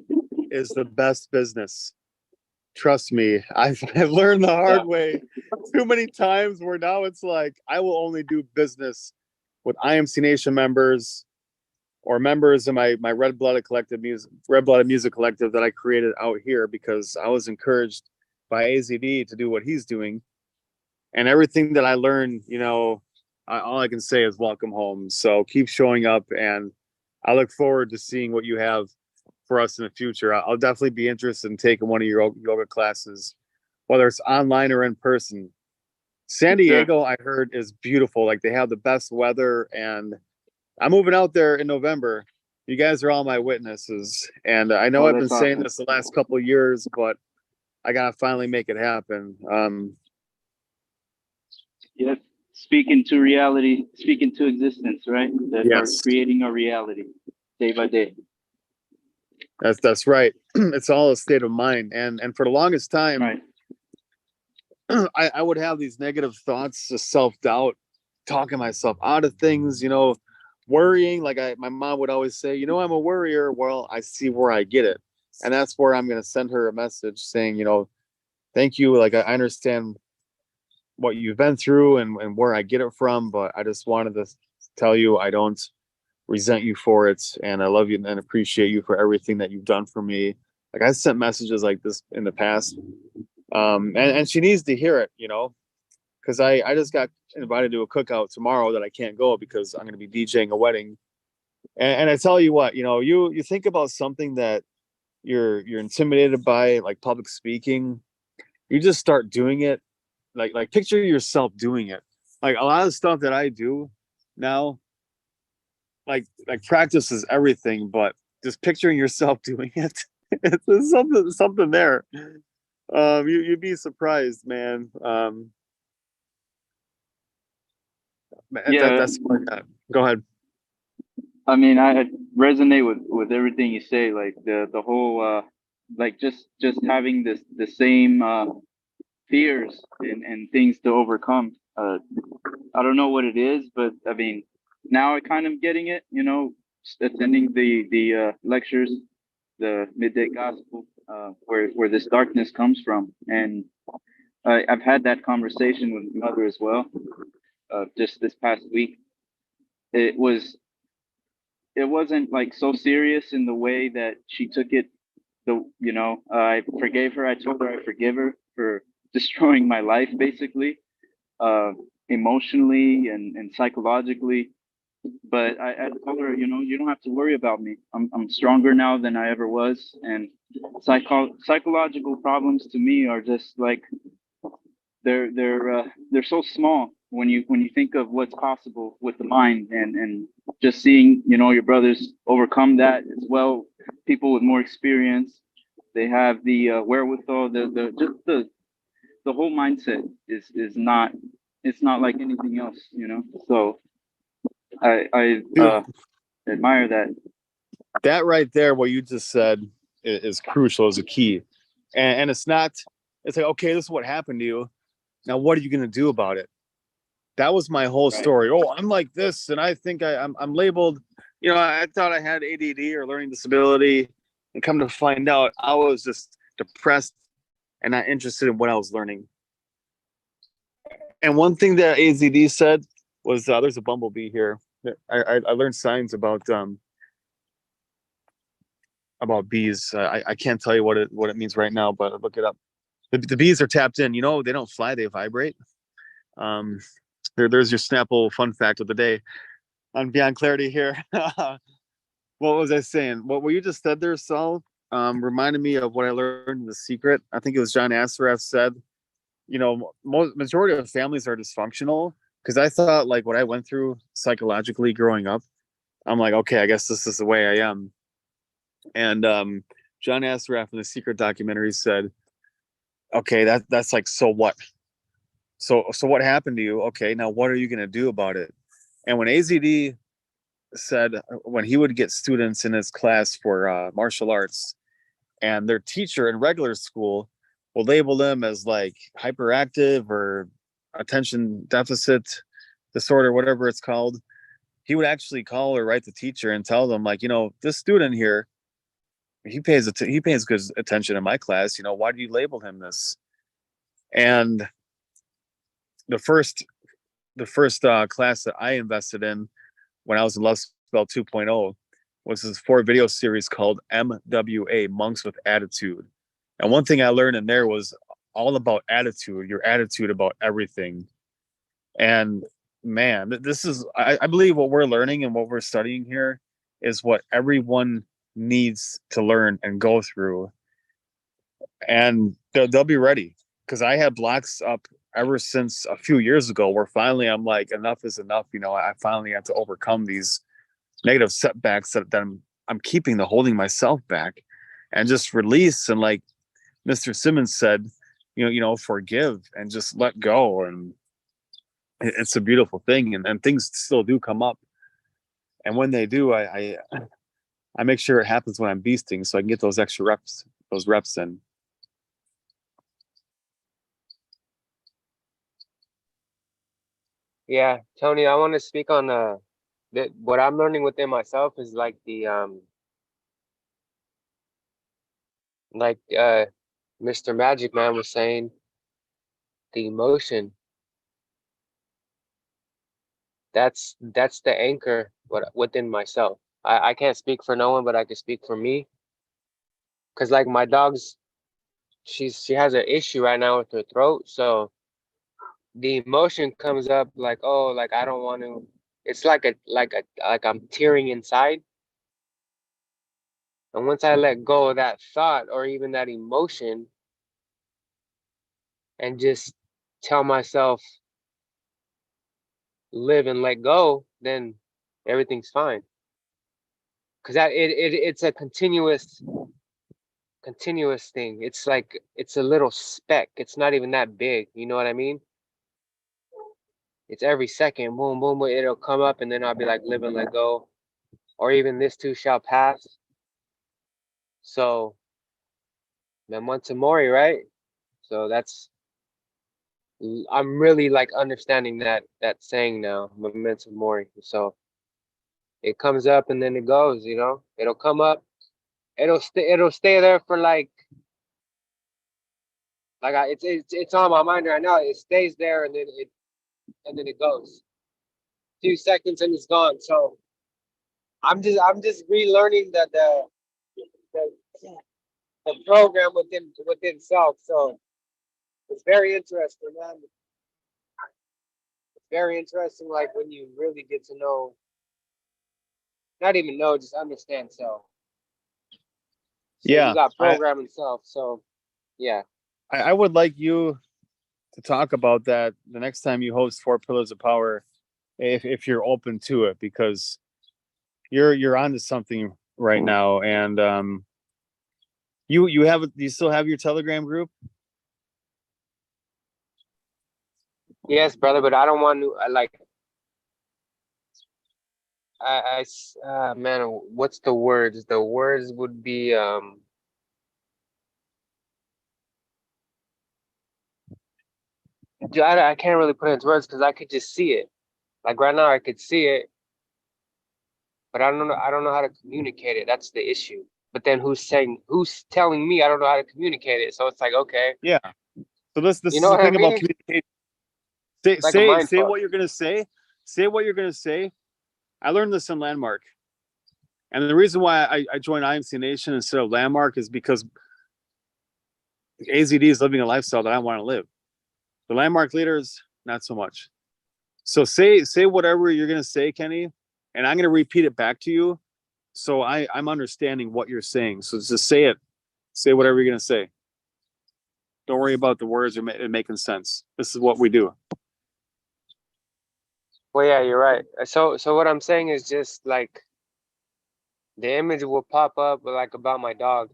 [SPEAKER 1] is the best business. Trust me, I've learned the hard way too many times where now it's like I will only do business with IMC Nation members or members of my Red Blooded Music Collective that I created out here, because I was encouraged by AZD to do what he's doing. And everything that I learned, you know, all I can say is welcome home. So keep showing up, and I look forward to seeing what you have for us in the future. I'll definitely be interested in taking one of your yoga classes, whether it's online or in person. San Diego, I heard, is beautiful. Like, they have the best weather, and I'm moving out there in November. You guys are all my witnesses, and I know I've been saying this the last couple of years, but I gotta finally make it happen.
[SPEAKER 4] Yep. Speaking to reality, speaking to existence, right? That are
[SPEAKER 1] Yes,
[SPEAKER 4] creating our reality day by day.
[SPEAKER 1] that's right. It's all a state of mind, and for the longest time,
[SPEAKER 4] Right.
[SPEAKER 1] I would have these negative thoughts, just self-doubt, talking myself out of things, you know, worrying. Like my mom would always say, you know, I'm a worrier. Well, I see where I get it, and that's where I'm going to send her a message saying, you know, thank you. Like, I understand what you've been through and where I get it from, but I just wanted to tell you I don't resent you for it, and I love you and appreciate you for everything that you've done for me. Like, I sent messages like this in the past, and she needs to hear it, you know, because I just got invited to a cookout tomorrow that I can't go because I'm going to be DJing a wedding. And I tell you what, you know, you think about something that you're intimidated by, like public speaking, you just start doing it. Like picture yourself doing it. Like, a lot of stuff that I do now, like practice is everything, but just picturing yourself doing it, it's something there. You'd be surprised, man.
[SPEAKER 4] Yeah.
[SPEAKER 1] That's go ahead.
[SPEAKER 4] I mean, I resonate with everything you say. Like the whole like just having the same fears and things to overcome. I don't know what it is, but I mean, now I kind of getting it. You know, attending the lectures, the midday gospel, where this darkness comes from, and I've had that conversation with mother as well, just this past week. it wasn't like so serious in the way that she took it. I forgave her. I told her I forgive her for destroying my life, basically, uh, emotionally and psychologically. But I told her, you don't have to worry about me. I'm stronger now than I ever was, and psychological problems to me are just like they're so small when you think of what's possible with the mind, and just seeing your brothers overcome that as well. People with more experience, they have the wherewithal, the whole mindset is not, it's not like anything else, so I
[SPEAKER 1] Dude,
[SPEAKER 4] admire that.
[SPEAKER 1] that right there, what you just said is crucial, is a key. And it's not, it's like, okay, this is what happened to you. Now, what are you going to do about it? That was my whole
[SPEAKER 4] Right.
[SPEAKER 1] story. Oh, I'm like this, and I think I'm labeled. I thought I had ADD or learning disability, and come to find out, I was just depressed and not interested in what I was learning. And one thing that AZD said was, "There's a bumblebee here." I learned signs about bees. I can't tell you what it means right now, but look it up. The bees are tapped in. They don't fly; they vibrate. Um, there's your Snapple fun fact of the day on Beyond Clarity here. What was I saying? What you just said there, Saul, reminded me of what I learned in The Secret. I think it was John Assaraf said, majority of families are dysfunctional, because I thought, like, what I went through psychologically growing up, I'm like, okay, I guess this is the way I am. And John Assaraf in The Secret documentary said, okay, that's like, so what? So what happened to you? Okay, now what are you going to do about it? And when AZD said, when he would get students in his class for martial arts, and their teacher in regular school will label them as like hyperactive or attention deficit disorder, whatever it's called, he would actually call or write the teacher and tell them, like, this student here, he pays good attention in my class. Why do you label him this? And the first class that I invested in when I was in Love Spell 2.0 was this 4-video series called MWA, Monks with Attitude. And one thing I learned in there was all about attitude, your attitude about everything. And man, I believe what we're learning and what we're studying here is what everyone needs to learn and go through. And they'll be ready, because I had blocks up ever since a few years ago, where finally I'm like, enough is enough. I finally had to overcome these negative setbacks that I'm keeping the holding myself back, and just release. And like Mr. Simmons said, forgive and just let go. And it's a beautiful thing. And things still do come up. And when they do, I make sure it happens when I'm beasting, so I can get those extra reps in.
[SPEAKER 2] Yeah, Tony, I want to speak on that. What I'm learning within myself is like like Mr. Magic Man was saying, the emotion. That's the anchor within myself. I can't speak for no one, but I can speak for me. Cause like my dog's, she has an issue right now with her throat, so the emotion comes up like, oh, like I don't want to. It's like I'm tearing inside. And once I let go of that thought or even that emotion and just tell myself live and let go, then everything's fine. Cause it's a continuous thing. It's like it's a little speck. It's not even that big. You know what I mean? It's every second, boom, boom, boom, it'll come up, and then I'll be like, live and let go, or even this too shall pass. So, memento mori, right? So I'm really like understanding that saying now, memento mori. So it comes up and then it goes. It'll come up, it'll stay there for like it's on my mind right now. It stays there and then it goes. few seconds and it's gone. So I'm just relearning the, the program within self. So it's very interesting, man. It's very interesting, like when you really get to know, not even know, just understand self. So
[SPEAKER 1] Yeah,
[SPEAKER 2] you got
[SPEAKER 1] I,
[SPEAKER 2] programming self. So yeah.
[SPEAKER 1] I would like you to talk about that the next time you host Four Pillars of Power, if you're open to it, because you're onto something right now. And you still have your Telegram group?
[SPEAKER 2] Yes, brother, but I don't want to man, what's the words? The words would be I can't really put it into words because I could just see it. Like right now I could see it, but I don't know how to communicate it. That's the issue. But then who's telling me I don't know how to communicate it? So it's like, okay,
[SPEAKER 1] Yeah. So this
[SPEAKER 2] you
[SPEAKER 1] is
[SPEAKER 2] know
[SPEAKER 1] the
[SPEAKER 2] what I
[SPEAKER 1] thing about
[SPEAKER 2] mean?
[SPEAKER 1] communication.
[SPEAKER 2] It's like a mind
[SPEAKER 1] Say
[SPEAKER 2] fuck.
[SPEAKER 1] what you're gonna say. Say what you're gonna say. I learned this in Landmark. And the reason why I joined IMC Nation instead of Landmark is because AZD is living a lifestyle that I want to live. The Landmark leaders, not so much. So say whatever you're gonna say, Kenny, and I'm gonna repeat it back to you. So I'm understanding what you're saying. So just say it. Say whatever you're gonna say. Don't worry about the words or making sense. This is what we do.
[SPEAKER 2] Well, yeah, you're right. So what I'm saying is just like the image will pop up like about my dog.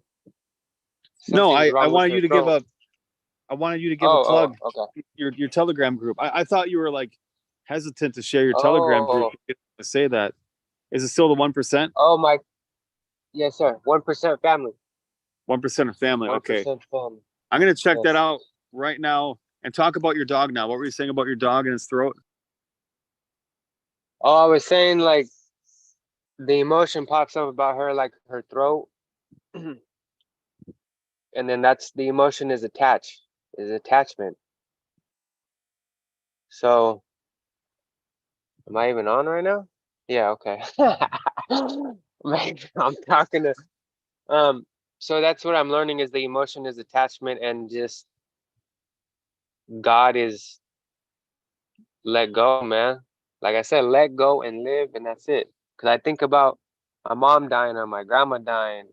[SPEAKER 1] No,
[SPEAKER 2] Something's
[SPEAKER 1] I
[SPEAKER 2] wrong with
[SPEAKER 1] wanted
[SPEAKER 2] her
[SPEAKER 1] you to give
[SPEAKER 2] throat.
[SPEAKER 1] a I wanted you to give a plug.
[SPEAKER 2] Okay.
[SPEAKER 1] Your Telegram group. I thought you were like hesitant to share your Telegram group
[SPEAKER 2] Oh,
[SPEAKER 1] to say that. Is it still the 1%?
[SPEAKER 2] oh my, yes, sir. 1% family.
[SPEAKER 1] 1% of family. Okay.
[SPEAKER 2] 1% family.
[SPEAKER 1] I'm gonna check that
[SPEAKER 2] Yes.
[SPEAKER 1] out right now and talk about your dog now. What were you saying about your dog and his throat?
[SPEAKER 2] Oh, I was saying like the emotion pops up about her, like her throat, and then that's the emotion is attachment. So, am I even on right now? Yeah, okay. Man, I'm talking to so that's what I'm learning is the emotion is attachment and just God is let go, man. Like I said, let go and live, and that's it. Because I think about my mom dying or my grandma dying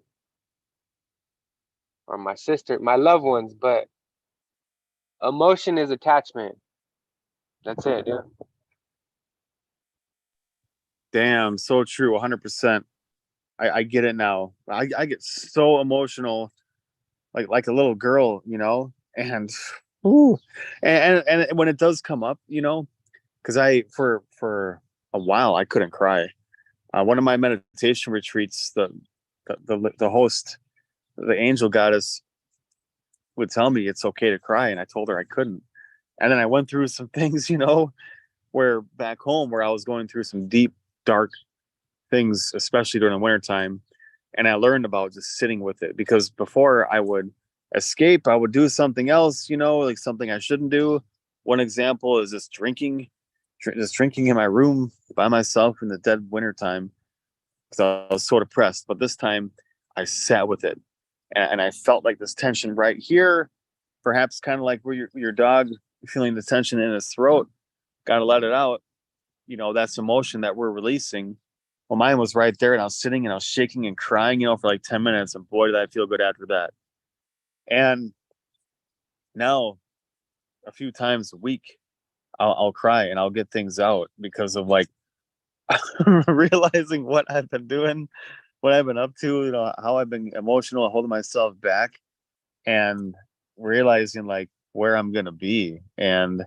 [SPEAKER 2] or my sister, my loved ones, but emotion is attachment. That's it, dude.
[SPEAKER 1] Damn, so true, 100%. I get it now. I get so emotional, like a little girl, and ooh, and when it does come up, because I for a while I couldn't cry. One of my meditation retreats, the host, the angel goddess, would tell me it's okay to cry, and I told her I couldn't. And then I went through some things, where back home where I was going through some deep, dark things, especially during the wintertime. And I learned about just sitting with it because before I would escape, I would do something else, like something I shouldn't do. One example is just drinking in my room by myself in the dead wintertime because I was so depressed. But this time I sat with it and I felt like this tension right here, perhaps kind of like where your dog feeling the tension in his throat, got to let it out. That's emotion that we're releasing. Well, mine was right there, and I was sitting and I was shaking and crying, for like 10 minutes. And boy, did I feel good after that. And now, a few times a week, I'll cry and I'll get things out because of like realizing what I've been doing, what I've been up to, how I've been emotional, holding myself back, and realizing like where I'm going to be. And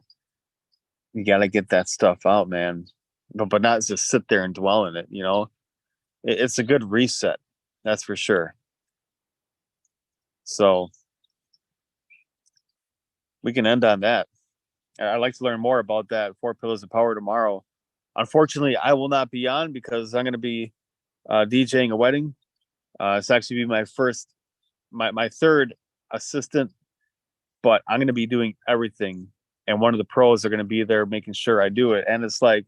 [SPEAKER 1] you got to get that stuff out, man. But not just sit there and dwell in it. It's a good reset, that's for sure. So we can end on that. I'd like to learn more about that Four Pillars of Power tomorrow. Unfortunately, I will not be on because I'm going to be DJing a wedding. It's actually be my third assistant, but I'm going to be doing everything. And one of the pros are going to be there making sure I do it. And it's like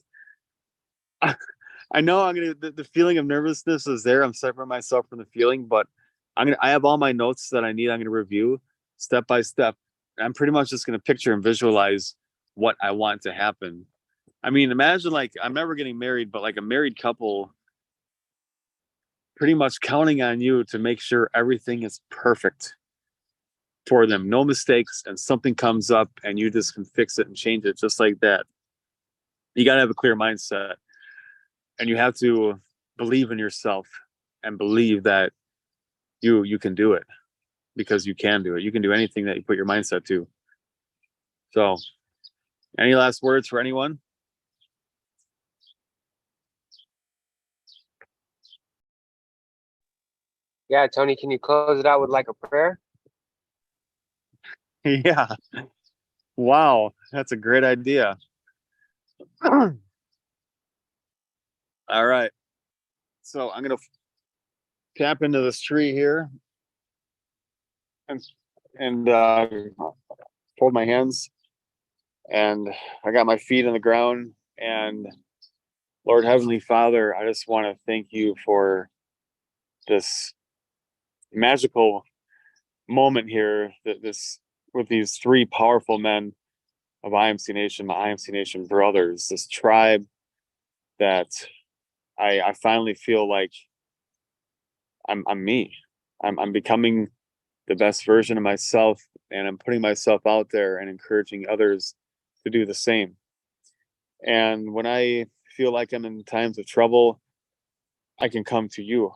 [SPEAKER 1] I know I'm gonna the feeling of nervousness is there. I'm separating myself from the feeling, but I have all my notes that I need. I'm gonna review step by step. I'm pretty much just gonna picture and visualize what I want to happen. I mean, imagine like I'm never getting married, but like a married couple pretty much counting on you to make sure everything is perfect for them, no mistakes, and something comes up and you just can fix it and change it just like that. You got to have a clear mindset, and you have to believe in yourself and believe that you can do it, because you can do it. You can do anything that you put your mindset to. So, any last words for anyone?
[SPEAKER 2] Yeah, Tony, can you close it out with like a prayer?
[SPEAKER 1] Yeah. Wow, that's a great idea. All right. So I'm gonna tap into this tree here and fold my hands, and I got my feet on the ground. And Lord Heavenly Father, I just want to thank you for this magical moment here, that this with these three powerful men of IMC Nation, my IMC Nation brothers, this tribe that I finally feel like I'm me. I'm becoming the best version of myself, and I'm putting myself out there and encouraging others to do the same. And when I feel like I'm in times of trouble, I can come to you.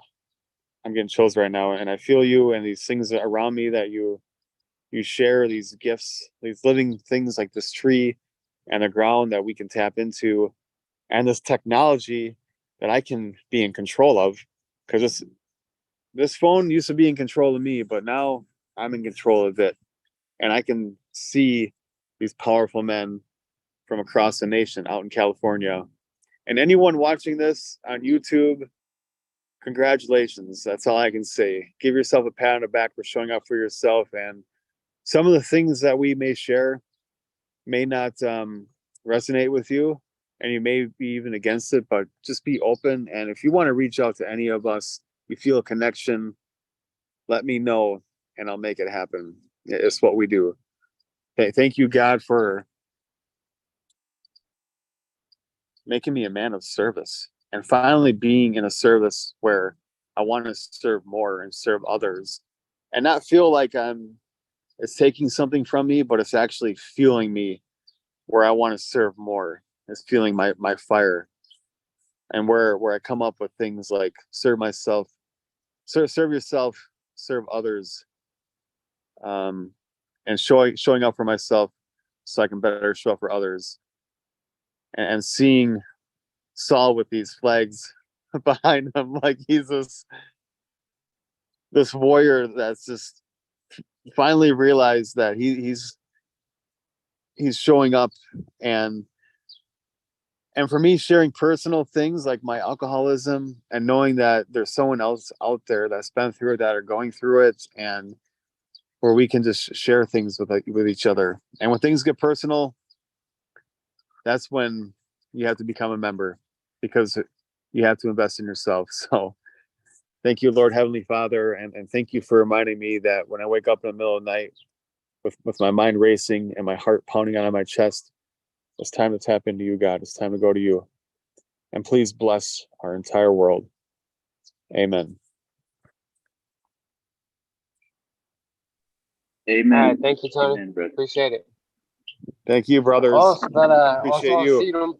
[SPEAKER 1] I'm getting chills right now, and I feel you and these things around me that you share, these gifts, these living things like this tree and the ground that we can tap into, and this technology that I can be in control of, because this phone used to be in control of me, but now I'm in control of it, and I can see these powerful men from across the nation out in California. And anyone watching this on YouTube, congratulations. That's all I can say. Give yourself a pat on the back for showing up for yourself. And some of the things that we may share may not resonate with you, and you may be even against it, but just be open. And if you want to reach out to any of us, you feel a connection, let me know and I'll make it happen. It's what we do. Hey, thank you, God, for making me a man of service and finally being in a service where I want to serve more and serve others, and not feel like it's taking something from me, but it's actually fueling me where I want to serve more. It's feeling my fire, and where I come up with things like serve myself, serve yourself, serve others, and showing up for myself so I can better show up for others, and seeing Saul with these flags behind him, like he's this warrior that's just finally realized that he's showing up. And for me, sharing personal things like my alcoholism, and knowing that there's someone else out there that's been through it, that are going through it, and where we can just share things with each other. And when things get personal, that's when you have to become a member, because you have to invest in yourself. So thank you, Lord Heavenly Father, and thank you for reminding me that when I wake up in the middle of the night with my mind racing and my heart pounding out of my chest, it's time to tap into you, God. It's time to go to you. And please bless our entire world. Amen.
[SPEAKER 4] Amen.
[SPEAKER 2] All right, thank you, Tony.
[SPEAKER 4] Amen, brother.
[SPEAKER 2] Appreciate it.
[SPEAKER 1] Thank you, brothers.
[SPEAKER 2] Also,
[SPEAKER 1] Appreciate
[SPEAKER 2] also
[SPEAKER 1] you.
[SPEAKER 2] see them.